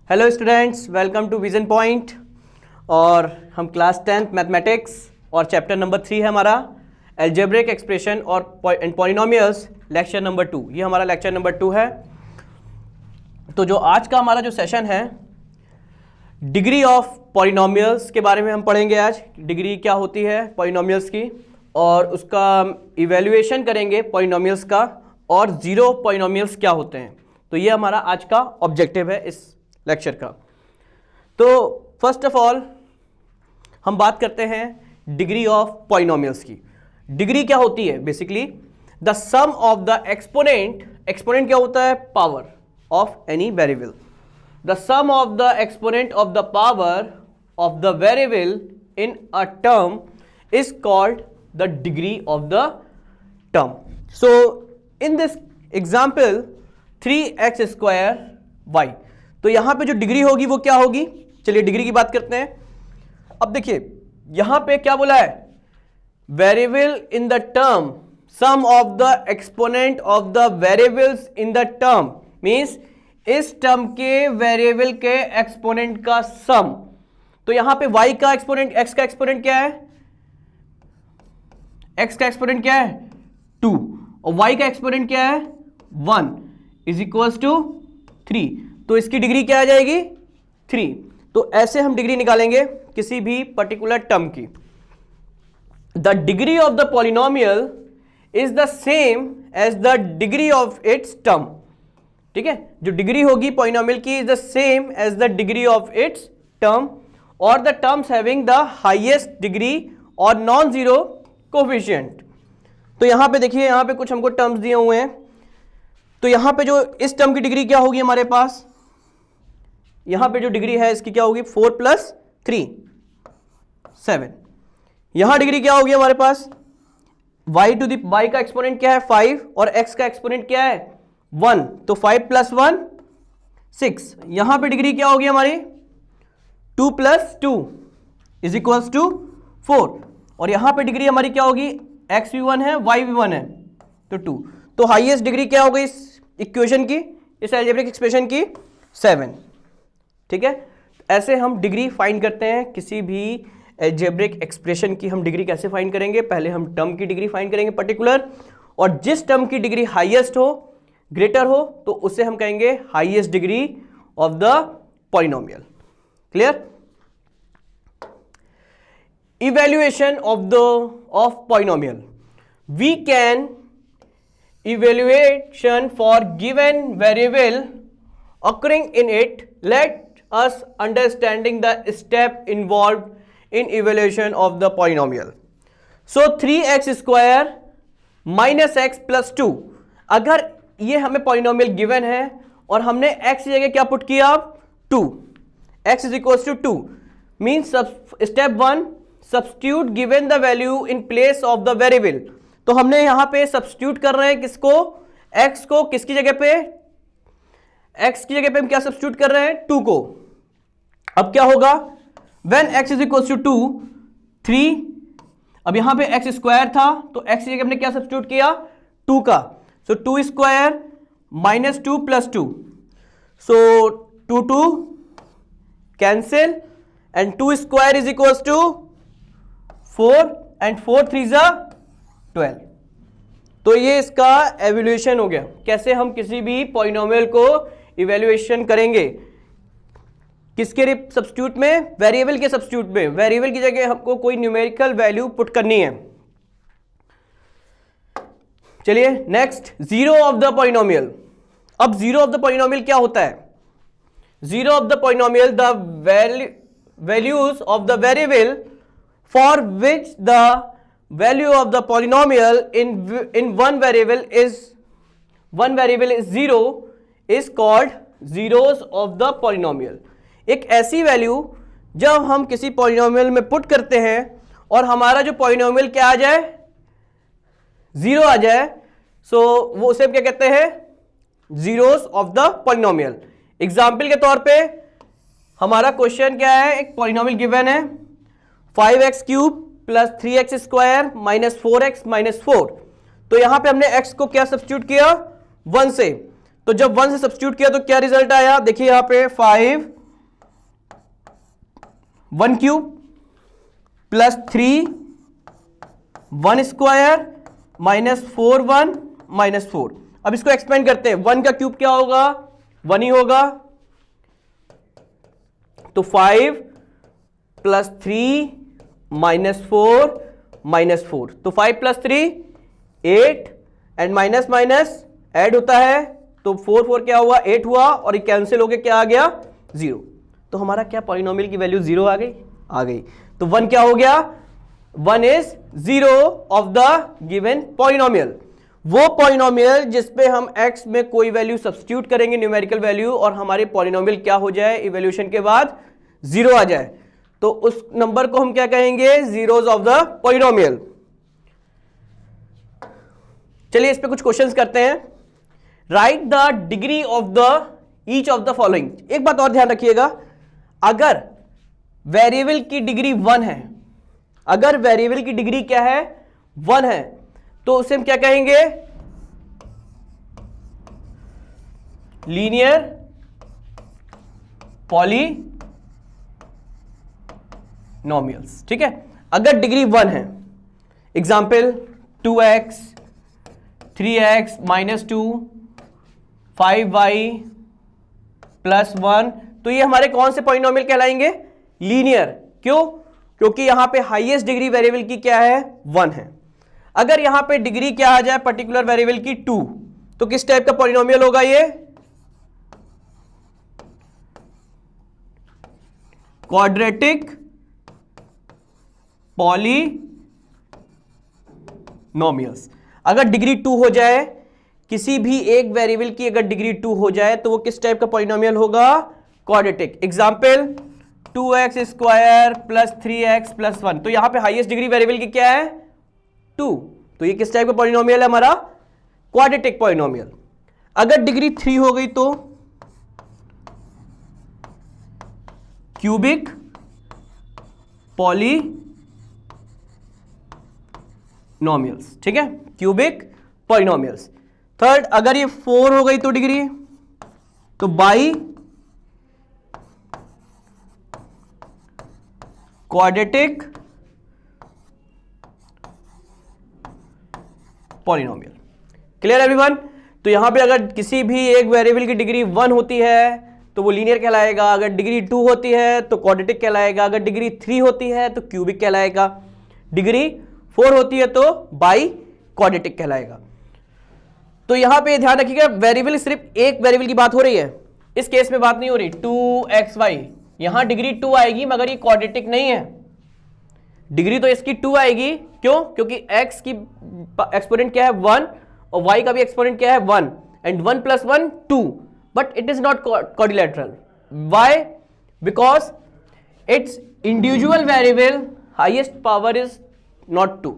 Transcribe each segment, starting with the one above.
Hello students, welcome to vision point. और हम class 10th mathematics और चैप्टर नंबर 3 है हमारा अलजेब्रिक एक्सप्रेशन और पॉलिनोमियल्स, लेक्चर नंबर 2। ये हमारा लेक्चर नंबर 2 है। तो जो आज का हमारा जो सेशन है, डिग्री ऑफ पॉलिनोमियल्स के बारे में हम पढ़ेंगे। आज डिग्री क्या होती है पॉलिनोमियल्स की, और उसका इवेल्युएशन करेंगे पॉलिनोमियल्स का, और जीरो पॉलिनोमियल्स क्या होते हैं। तो ये हमारा आज का ऑब्जेक्टिव है इस लेक्चर का। तो फर्स्ट ऑफ ऑल हम बात करते हैं डिग्री ऑफ पॉलिनोमियल्स की। डिग्री क्या होती है? Basically the sum of the exponent. Exponent क्या होता है? Power of any variable. The sum of the exponent of the power of the variable in a term is called the degree of the term. So in this example 3x square y, तो यहां पे जो degree होगी वो क्या होगी? चलिए degree की बात करते हैं। अब देखिए यहां पे क्या बोला है? Variable in the term, sum of the exponent of the variables in the term, means इस टर्म के वेरिएबल के एक्सपोनेंट का सम। तो यहां पे y का एक्सपोनेंट, x का एक्सपोनेंट क्या है? x का एक्सपोनेंट क्या है? 2, और y का एक्सपोनेंट क्या है? 1 इज इक्वल्स टू 3। तो इसकी डिग्री क्या आ जाएगी? 3। तो ऐसे हम डिग्री निकालेंगे किसी भी पर्टिकुलर टर्म की। The degree of the polynomial is the same as the degree of its term. ठीक है, जो डिग्री होगी पॉलिनोमियल की is the same as the degree of its term, और the terms having the highest degree और non zero coefficient. तो यहां पे देखिए, यहां पे कुछ हमको टर्म्स दिए हुए हैं। तो यहां पे जो इस टर्म की डिग्री क्या होगी हमारे पास? यहां पे जो डिग्री है इसकी क्या होगी? 4 + 3 7। यहां डिग्री क्या होगी हमारे पास? y का एक्सपोनेंट क्या है? 5, और x का एक्सपोनेंट क्या है? 1, तो 5 + 1 6। यहां पे डिग्री क्या होगी हमारी? 2 + 2 इज इक्वल्स टू 4, और यहां पे डिग्री हमारी क्या होगी? x भी 1 है, y भी 1 है, तो 2। तो हाईएस्ट डिग्री क्या हो गई इस इक्वेशन की, इस अलजेब्रिक एक्सप्रेशन की? 7। ठीक है, ऐसे हम डिग्री फाइंड करते हैं किसी भी अलजेब्रिक एक्सप्रेशन की। हम डिग्री कैसे फाइंड करेंगे? पहले हम टर्म की डिग्री फाइंड करेंगे पर्टिकुलर, और जिस टर्म की डिग्री हाईएस्ट हो, ग्रेटर हो, तो उसे हम कहेंगे highest degree of the polynomial. Clear? Evaluation of polynomial. We can evaluation for given variable occurring in it. Let us understanding the step involved in evaluation of the polynomial. So 3x square minus x plus 2, अगर ये हमें polynomial given है और हमने x की जगह क्या put किया? 2, x is equals to 2, means step 1 substitute given the value in place of the variable। तो हमने यहां पे सब्स्टिट्यूट कर रहे हैं किसको? x को। किसकी जगह पे? x की जगह पे हम क्या सब्स्टिट्यूट कर रहे हैं? 2 को। अब क्या होगा? when x is equals to 2 3, अब यहां पे x स्क्वायर था, तो x की जगह हमने क्या सब्स्टिट्यूट किया? 2 का। सो 2 स्क्वायर माइनस 2 + 2, सो 2 cancel, and 2 square is equals to 4, and 4 3 ज़ा 12। तो ये इसका एवल्यूएशन हो गया। कैसे हम किसी भी पॉलिनोमियल को इवैल्यूएशन करेंगे? किसके सब्स्टिट्यूट में? वेरिएबल के सब्स्टिट्यूट में। वेरिएबल की जगह हमको कोई न्यूमेरिकल वैल्यू पुट करनी है। चलिए next, zero of the polynomial. अब जीरो ऑफ द पॉलिनोमियल क्या होता है? Zero of the polynomial the values of the variable for which the value of the polynomial in one variable is 0 is called zeros of the polynomial। एक ऐसी value जब हम किसी polynomial में put करते हैं और हमारा जो पॉलिनोमियल क्या आ जाए? 0 आ जाए, सो वो उसे क्या कहते हैं? zeros of the polynomial। Example के तौर पे हमारा क्वेश्चन क्या है? एक पॉलिनोमियल गिवन है 5x³ + 3x square minus 4x minus 4। तो यहां पे हमने x को क्या सब्स्टिट्यूट किया? 1 से। तो जब 1 से सब्स्टिट्यूट किया तो क्या रिजल्ट आया? देखिए यहां पे 5 1 cube plus 3 1 square minus 4 1 minus 4। अब इसको एक्सपेंड करते हैं, 1 का क्यूब क्या होगा, 1 ही होगा, तो 5 प्लस 3 माइनस 4 माइनस 4, तो 5 plus 3 8 and minus minus add होता है, तो 4 4 क्या हुआ, 8 हुआ, और ये कैंसिल होके क्या आ गया, 0। तो हमारा क्या पॉलिनोमियल की वैल्यू 0 आ गई। तो 1 क्या हो गया, 1 is 0 of the given polynomial. वो पॉलिनोमियल जिसपे हम x में कोई वैल्यू सब्स्टिट्यूट करेंगे, न्यूमेरिकल वैल्यू, और हमारे पॉलिनोमियल क्या हो जाए, इवैल्यूएशन के बाद 0 आ जाए, तो उस नंबर को हम क्या कहेंगे, जीरोस ऑफ द पॉलिनोमियल। चलिए इस पे कुछ क्वेश्चंस करते हैं। Right the degree of the each of the following. एक बात और ध्यान रखिएगा, अगर वेरिएबल की डिग्री 1 है, अगर वेरिएबल की डिग्री क्या है, 1 है, तो उसे हम क्या कहेंगे, लीनियर पॉलिनोमियल्स। ठीक है, अगर डिग्री 1 है, example 2x 3x minus 2 5y plus 1, तो ये हमारे कौन से पॉलिनोमियल कहलाएंगे, लीनियर। क्यों, क्योंकि यहां पे हाईएस्ट डिग्री वेरिएबल की क्या है, 1 है। अगर यहां पे डिग्री क्या आ जाए पर्टिकुलर वेरिएबल की 2, तो किस टाइप का पॉलिनोमियल होगा, ये क्वाड्रेटिक पॉलिनोमियल्स। अगर डिग्री 2 हो जाए, किसी भी एक वेरिएबल की अगर डिग्री 2 हो जाए, तो वो किस टाइप का पॉलिनोमियल होगा, quadratic. Example 2x square plus 3x plus 1, तो यहां पे हाईएस्ट डिग्री वेरिएबल की क्या है, 2, तो ये किस टाइप का पॉलिनोमियल है, हमारा क्वाड्रेटिक पॉलिनोमियल। अगर डिग्री 3 हो गई तो क्यूबिक पॉलिनोमियल्स। ठीक है, क्यूबिक पॉलिनोमियल्स। थर्ड, अगर ये 4 हो गई तो डिग्री, तो by quadratic polynomial. Clear everyone. तो यहां पे अगर किसी भी एक वेरिएबल की डिग्री 1 होती है तो वो लीनियर कहलाएगा, अगर डिग्री 2 होती है तो क्वाड्रेटिक कहलाएगा, अगर डिग्री 3 होती है तो क्यूबिक कहलाएगा, डिग्री 4 होती है तो बाई क्वाड्रेटिक कहलाएगा। तो यहां पे ध्यान रखिएगा, वेरिएबल सिर्फ एक वेरिएबल की बात हो रही है, इस केस में बात नहीं हो रही 2xy। यहां डिग्री 2 आएगी मगर ये क्वाड्रेटिक नहीं है, डिग्री तो इसकी 2 आएगी। क्यों, क्योंकि x की एक्सपोनेंट क्या है, 1, और y का भी एक्सपोनेंट क्या है, 1, and 1 plus 1 2, but it is not quadrilateral. Why, because it's individual variable highest power is not 2।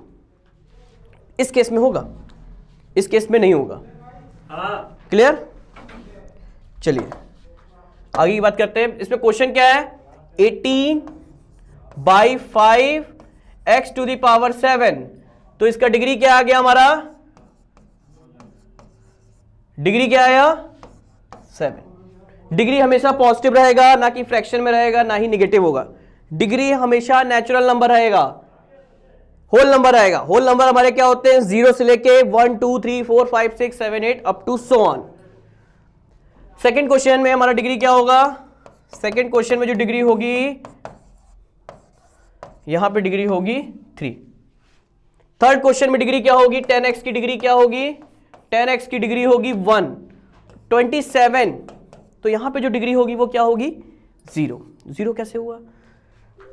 इस केस में होगा, इस केस में नहीं होगा। क्लियर। चलिए आगे की बात करते हैं। इसमें क्वेश्चन क्या है, 18/5 x टू द पावर 7, तो इसका डिग्री क्या आ गया, हमारा डिग्री क्या आया, 7। डिग्री हमेशा पॉजिटिव रहेगा, ना कि फ्रैक्शन में रहेगा, ना ही निगेटिव होगा। डिग्री हमेशा नेचुरल नंबर रहेगा, होल नंबर आएगा। होल नंबर हमारे क्या होते हैं, 0 से लेके 1 2 3 4 5 6 7 8 up to so on. Second question में हमारा डिग्री क्या होगा, सेकेंड क्वेश्चन में जो डिग्री होगी, यहां पे डिग्री होगी 3। थर्ड क्वेश्चन में डिग्री क्या होगी, 10x की डिग्री क्या होगी, 10x की डिग्री होगी 1, 27, तो यहां पे जो डिग्री होगी वो क्या होगी, 0। 0 कैसे हुआ,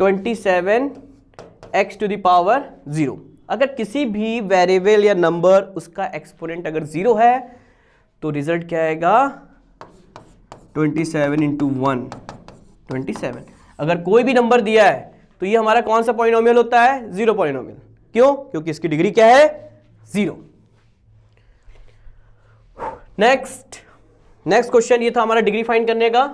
27x टू द पावर 0। अगर किसी भी वेरिएबल या नंबर उसका एक्सपोनेंट अगर 0 है तो रिजल्ट क्या आएगा, 27 इंटू 1 27। अगर कोई भी नंबर दिया है तो ये हमारा कौन सा पॉलिनोमियल होता है, 0 पॉलिनोमियल। क्यों, क्योंकि इसकी डिग्री क्या है, 0। नेक्स्ट क्वेश्चन ये था हमारा डिग्री फाइंड करने का,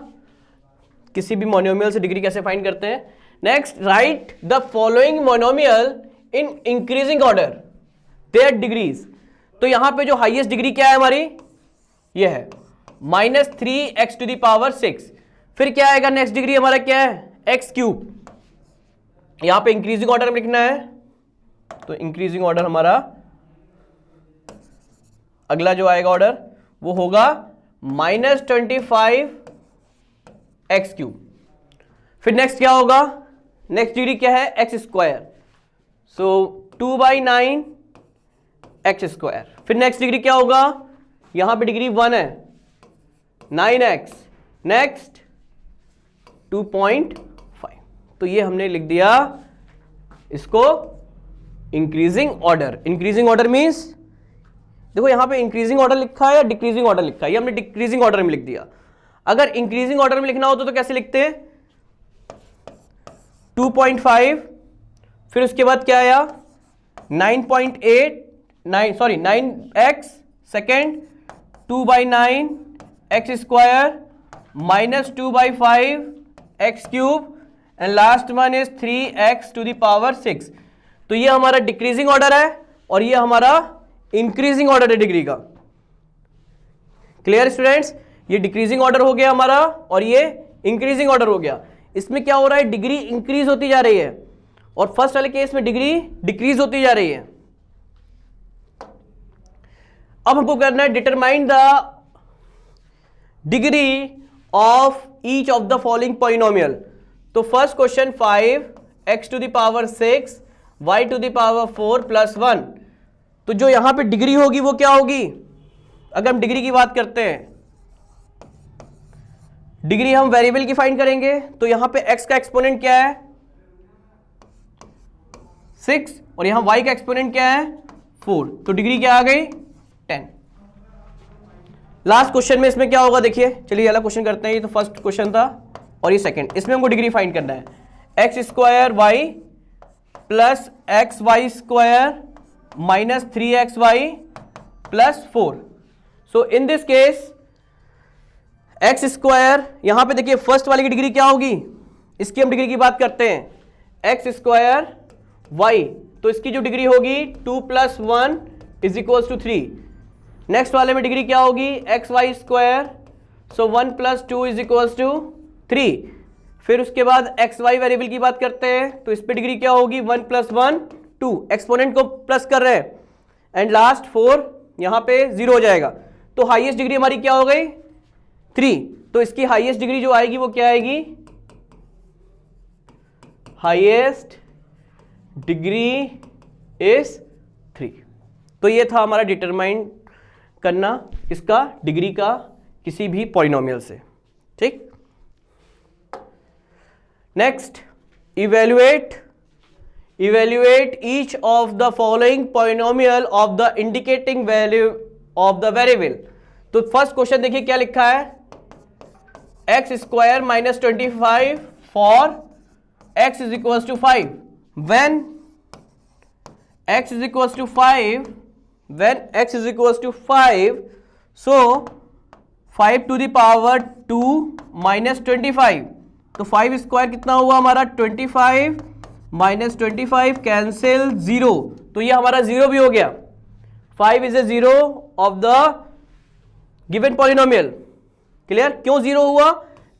किसी भी मोनोमियल से डिग्री कैसे फाइंड करते हैं। Next, write the following monomial in increasing order their degrees. तो यहां पे जो हाईएस्ट डिग्री क्या है हमारी, ये है -3x टू द पावर 6। फिर क्या आएगा, नेक्स्ट डिग्री हमारा क्या है, x क्यूब। यहां पे इंक्रीजिंग ऑर्डर में लिखना है, तो इंक्रीजिंग ऑर्डर हमारा अगला जो आएगा ऑर्डर वो होगा -25 एक्स क्यूब। फिर नेक्स्ट क्या होगा, नेक्स्ट डिग्री क्या है, एक्स स्क्वायर, सो 2/9 एक्स स्क्वायर। फिर नेक्स्ट डिग्री क्या होगा, यहां पे डिग्री 1 है, 9x, नेक्स्ट 2.5। तो ये हमने लिख दिया इसको increasing order. Increasing order means देखो यहां पे इंक्रीजिंग ऑर्डर लिखा है या डिक्रीजिंग ऑर्डर लिखा है, ये हमने डिक्रीजिंग ऑर्डर में लिख दिया। अगर इंक्रीजिंग ऑर्डर में लिखना हो तो कैसे लिखते हैं, 2.5, फिर उसके बाद क्या आया 9x second 2/9 x square -2/5 x cube and last one is 3x⁶। तो ये हमारा डिक्रीजिंग ऑर्डर है और ये हमारा इंक्रीजिंग ऑर्डर है डिग्री का। क्लियर स्टूडेंट्स, ये डिक्रीजिंग ऑर्डर हो गया हमारा और ये इंक्रीजिंग ऑर्डर हो गया। इसमें क्या हो रहा है, डिग्री इंक्रीज होती जा रही है और फर्स्ट वाले केस में डिग्री डिक्रीज होती जा रही है। अब हमको करना है determine the degree of each of the following polynomial. तो फर्स्ट क्वेश्चन 5x⁶ y⁴ + 1। तो जो यहां पे डिग्री होगी वो क्या होगी, अगर हम डिग्री की बात करते हैं, डिग्री हम वेरिएबल की फाइंड करेंगे, तो यहां पे x का एक्सपोनेंट क्या है 6 और यहां y का एक्सपोनेंट क्या है 4, तो डिग्री क्या आ गई 10। लास्ट क्वेश्चन में इसमें क्या होगा देखिए, चलिए अगला क्वेश्चन करते हैं। ये तो फर्स्ट क्वेश्चन था और ये सेकंड, इसमें हमको डिग्री फाइंड करना है x² + xy² -3xy + 4। So in this case x², यहां पे देखिए फर्स्ट वाले की डिग्री क्या होगी, इसकी हम डिग्री की बात करते हैं x² y, तो इसकी जो डिग्री होगी 2 + 1 = 3। नेक्स्ट वाले में डिग्री क्या होगी xy², सो 1 + 2 = 3। फिर उसके बाद xy वेरिएबल की बात करते हैं, तो इस पे डिग्री क्या होगी 1 + 1 2, एक्सपोनेंट को प्लस कर रहे हैं, एंड लास्ट 4 यहां पे 0 हो जाएगा। तो हाईएस्ट डिग्री हमारी क्या हो गई 3। तो इसकी हाईएस्ट डिग्री जो आएगी वो क्या आएगी, हाईएस्ट डिग्री इज 3। तो ये था हमारा डिटरमाइन करना इसका डिग्री का किसी भी पॉलिनोमियल से, ठीक। Next, evaluate each of the following polynomial of the indicating value of the variable। तो फर्स्ट क्वेश्चन देखिए क्या लिखा है, x² -25 for x = 5 when x = 5, so 5⁻² -25, तो 5² कितना हुआ हमारा 25 -25 कैंसिल 0, तो ये हमारा 0 भी हो गया। 5 is a 0 of the given polynomial. Clear, क्यों 0 हुआ,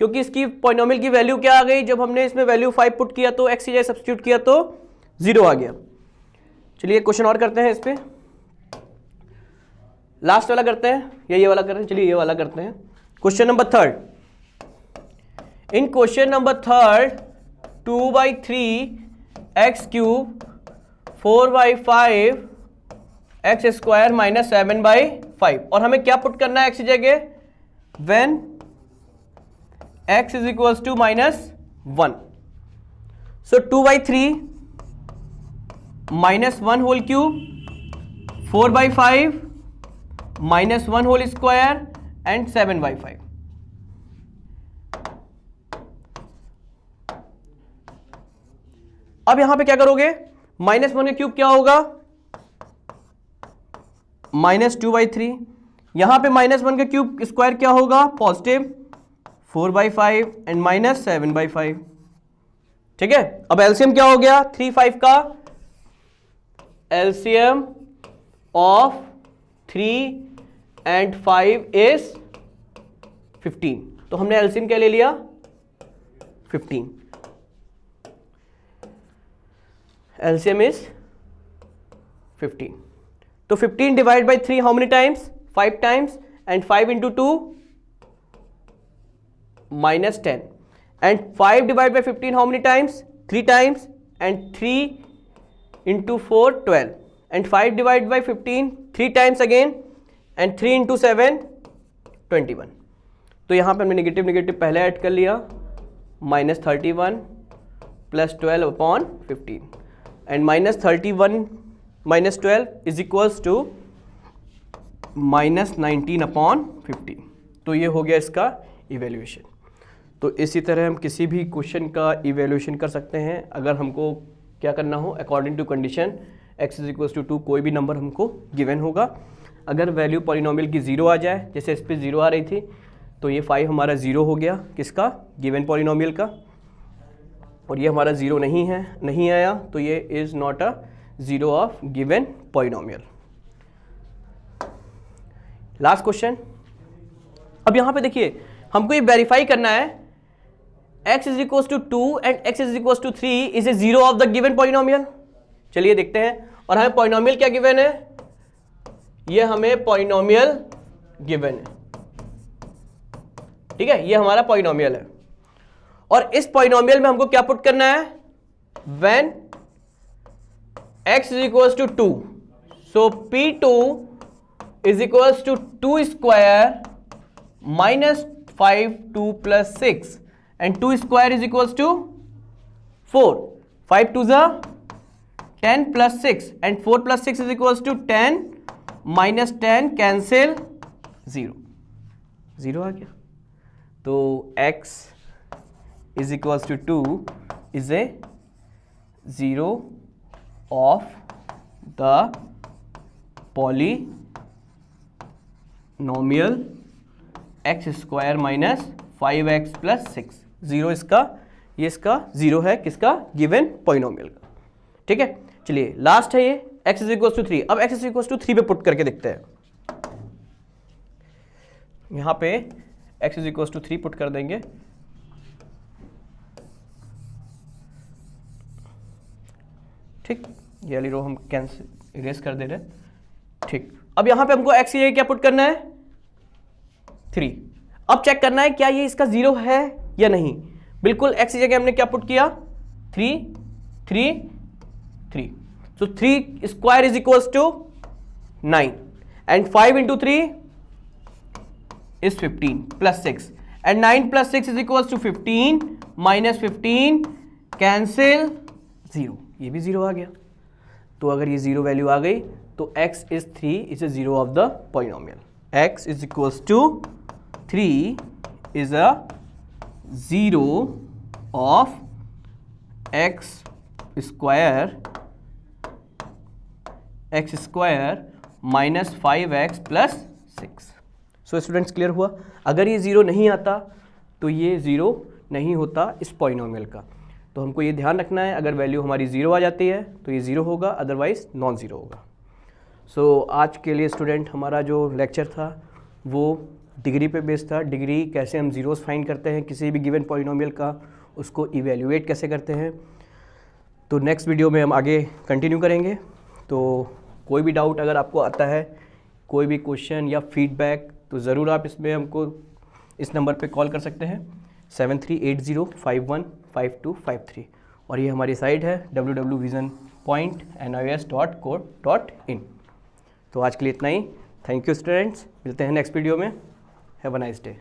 क्योंकि इसकी पॉलिनोमियल की वैल्यू क्या आ गई, जब हमने इसमें वैल्यू 5 पुट किया तो x की जगह सब्स्टिट्यूट किया तो 0 आ गया। चलिए क्वेश्चन और करते हैं, इस पे लास्ट वाला करते हैं या ये वाला करते हैं, चलिए ये वाला करते हैं। क्वेश्चन नंबर 3, इन क्वेश्चन नंबर 3 2/3 x³ 4/5 x² -7/5, और हमें क्या पुट करना है x की जगह, when x = -1, so 2/3 -1 whole cube 4/5 -1 whole square and 7/5। अब यहां पे क्या करोगे, -1 का क्यूब क्या होगा -2/3, यहां पे -1 का क्यूब स्क्वायर क्या होगा पॉजिटिव 4/5 एंड -7/5। ठीक है, अब एलसीएम क्या हो गया 3 5 का, एलसीएम ऑफ 3 एंड 5 इज 15, तो हमने एलसीएम क्या ले लिया 15। LCM is 15. तो 15 divided by 3 how many times? 5 times, and 5 into 2 minus 10, and 5 divided by 15 how many times? 3 times, and 3 into 4 12, and 5 divided by 15 3 times again, and 3 into 7 21. तो यहाँ पे हमने नेगेटिव नेगेटिव पहले ऐड कर लिया, -31 plus 12 upon 15, and -31 minus 12 is equals to -19 upon 15. तो ये हो गया इसका इवेल्यूएशन. तो इसी तरह हम किसी भी क्वेश्चन का इवेल्यूएशन कर सकते हैं. अगर हमको क्या करना हो, according to condition x is equals to 2 कोई भी नंबर हमको गिवन होगा. अगर वैल्यू पॉलिनोमियल की 0 आ जाए, जैसे इस पर 0 आ रही थी, तो ये 5 हमारा 0 हो गया, किसका, गिवन पॉलिनोमियल का. और ये हमारा 0 नहीं आया, तो ये is not a 0 of given polynomial. Last question. अब यहाँ पे देखिए हमको ये वेरीफाई करना है x is equals to 2 and x is equals to 3 is a 0 of the given polynomial. चलिए देखते हैं. और हमें पॉलिनोमियल क्या गिवन है, ये हमें पॉलिनोमियल गिवन है, ठीक है, ये हमारा पॉलिनोमियल है. और इस पॉलिनोमियल में हमको क्या पुट करना है, when x is equals to 2, so p2 is equals to 2 square minus 5 2 plus 6, and 2 square is equals to 4. 5 2 जा 10 plus 6, and 4 plus 6 is equals to 10, minus 10 cancel 0 आ गया. तो x is equals to 2 is a 0 of the polynomial x square minus 5x plus 6. 0 इसका, ये इसका 0 है, किसका, given polynomial का. ठीक है, चलिए लास्ट है ये x इज इक्वल्स टू 3. अब x इज इक्वल्स टू 3 पे पुट करके देखते हैं. यहां पे x is equals to 3 put कर देंगे. ठीक, ये वाली रो हम कैंसिल इरेज कर दे रहे हैं. ठीक, अब यहां पे हमको x की जगह क्या पुट करना है, 3. अब चेक करना है क्या ये इसका 0 है या नहीं. बिल्कुल x की जगह हमने क्या पुट किया, 3 3 3. So 3 square is equals to 9, and 5 into 3 is 15 plus 6, and 9 plus 6 is equals to 15, minus 15 cancel 0. ये भी 0 आ गया. तो अगर ये 0 वैल्यू आ गई तो x is 3 is a 0 of the polynomial. x is equals to 3 is a 0 of x square minus 5x plus 6. So students clear हुआ. अगर ये 0 नहीं आता तो ये 0 नहीं होता इस पॉलिनोमियल का. तो हमको ये ध्यान रखना है, अगर वैल्यू हमारी 0 आ जाती है तो ये 0 होगा, अदरवाइज नॉन 0 होगा. सो आज के लिए स्टूडेंट हमारा जो लेक्चर था वो डिग्री पे बेस्ड था. डिग्री कैसे हम ज़ीरोस फाइंड करते हैं किसी भी गिवन पॉलिनोमियल का, उसको इवेल्युएट कैसे करते हैं. तो नेक्स्ट वीडियो में हम आगे कंटिन्यू करेंगे. तो कोई भी डाउट अगर आपको आता है, कोई भी क्वेश्चन या फीडबैक, तो ज़रूर आप इसमें हमको इस नंबर पे कॉल कर सकते हैं 7380515253. और ये हमारी साइट है www.visionpointnis.co.in. तो आज के लिए इतना ही. थैंक यू स्टूडेंट्स, मिलते हैं नेक्स्ट वीडियो में. Have a nice day.